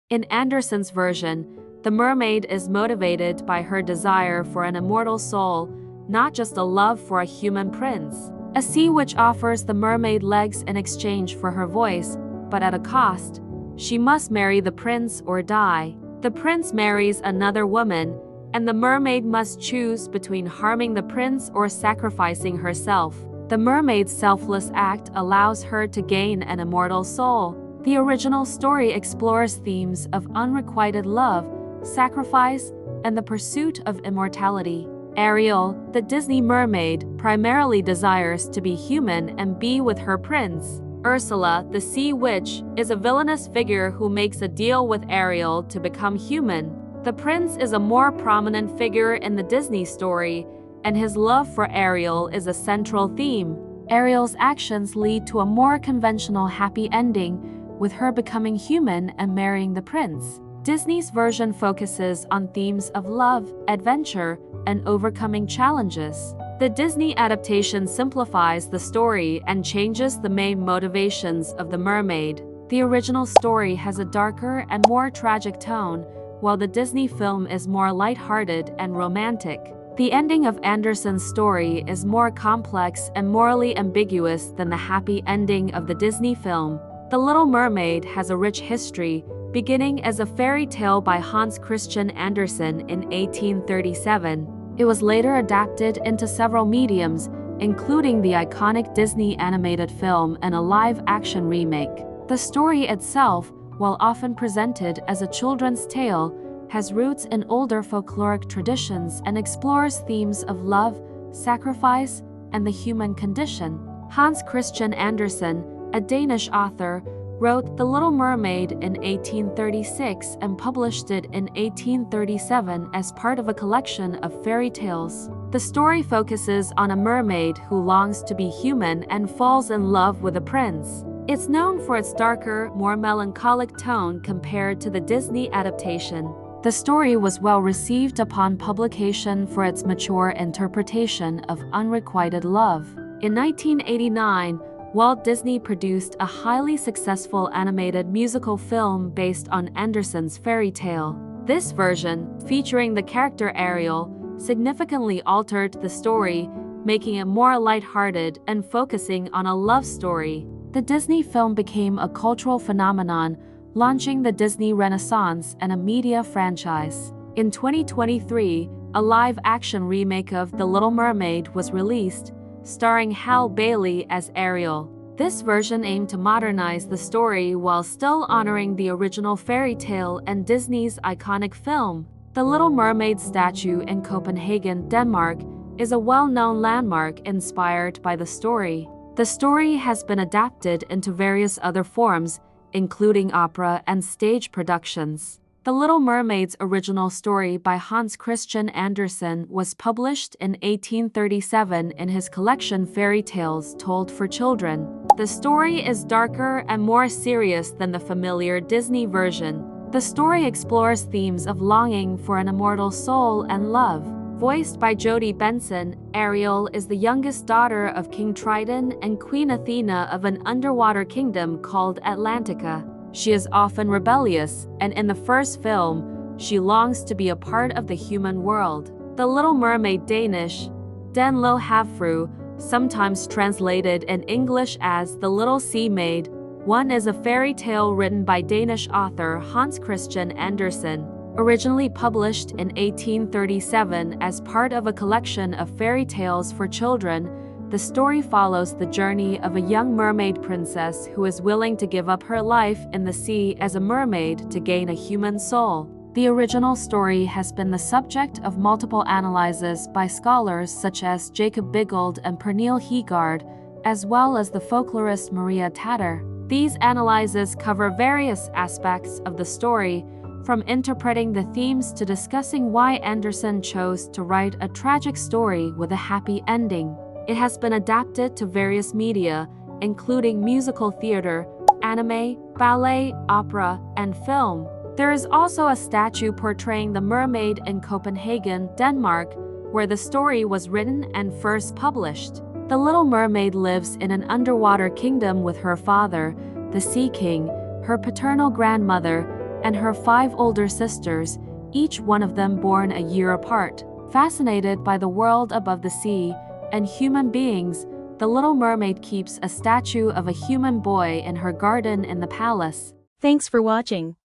In Andersen's version, the mermaid is motivated by her desire for an immortal soul, not just a love for a human prince. A sea witch offers the mermaid legs in exchange for her voice, but at a cost. She must marry the prince or die. The prince marries another woman, and the mermaid must choose between harming the prince or sacrificing herself. The mermaid's selfless act allows her to gain an immortal soul. The original story explores themes of unrequited love, sacrifice, and the pursuit of immortality. Ariel, the Disney mermaid, primarily desires to be human and be with her prince. Ursula, the sea witch, is a villainous figure who makes a deal with Ariel to become human. The prince is a more prominent figure in the Disney story, and his love for Ariel is a central theme. Ariel's actions lead to a more conventional happy ending, with her becoming human and marrying the prince. Disney's version focuses on themes of love, adventure, and overcoming challenges. The Disney adaptation simplifies the story and changes the main motivations of the mermaid. The original story has a darker and more tragic tone, while the Disney film is more lighthearted and romantic. The ending of Andersen's story is more complex and morally ambiguous than the happy ending of the Disney film. The Little Mermaid has a rich history, beginning as a fairy tale by Hans Christian Andersen in 1837. It was later adapted into several mediums, including the iconic Disney animated film and a live-action remake. The story itself, while often presented as a children's tale, has roots in older folkloric traditions and explores themes of love, sacrifice, and the human condition. Hans Christian Andersen, a Danish author, wrote The Little Mermaid in 1836 and published it in 1837 as part of a collection of fairy tales. The story focuses on a mermaid who longs to be human and falls in love with a prince. It's known for its darker, more melancholic tone compared to the Disney adaptation. The story was well received upon publication for its mature interpretation of unrequited love. In 1989, Walt Disney produced a highly successful animated musical film based on Andersen's fairy tale. This version, featuring the character Ariel, significantly altered the story, making it more lighthearted and focusing on a love story. The Disney film became a cultural phenomenon, launching the Disney Renaissance and a media franchise. In 2023, a live-action remake of The Little Mermaid was released, starring Halle Bailey as Ariel. This version aimed to modernize the story while still honoring the original fairy tale and Disney's iconic film. The Little Mermaid statue in Copenhagen, Denmark, is a well-known landmark inspired by the story. The story has been adapted into various other forms, including opera and stage productions. The Little Mermaid's original story by Hans Christian Andersen was published in 1837 in his collection Fairy Tales Told for Children. The story is darker and more serious than the familiar Disney version. The story explores themes of longing for an immortal soul and love. Voiced by Jodie Benson, Ariel is the youngest daughter of King Triton and Queen Athena of an underwater kingdom called Atlantica. She is often rebellious, and in the first film, she longs to be a part of the human world. The Little Mermaid Danish, Den Lille Havfru, sometimes translated in English as The Little Sea Maid, one is a fairy tale written by Danish author Hans Christian Andersen. Originally published in 1837 as part of a collection of fairy tales for children, the story follows the journey of a young mermaid princess who is willing to give up her life in the sea as a mermaid to gain a human soul. The original story has been the subject of multiple analyses by scholars such as Jacob Bigold and Pernille Heegard, as well as the folklorist Maria Tatter. These analyses cover various aspects of the story, from interpreting the themes to discussing why Andersen chose to write a tragic story with a happy ending. It has been adapted to various media, including musical theater, anime, ballet, opera, and film. There is also a statue portraying the mermaid in Copenhagen, Denmark, where the story was written and first published. The Little Mermaid lives in an underwater kingdom with her father, the Sea King, her paternal grandmother, and her 5 older sisters, each one of them born a year apart. Fascinated by the world above the sea and human beings, the Little Mermaid keeps a statue of a human boy in her garden in the palace. Thanks for watching.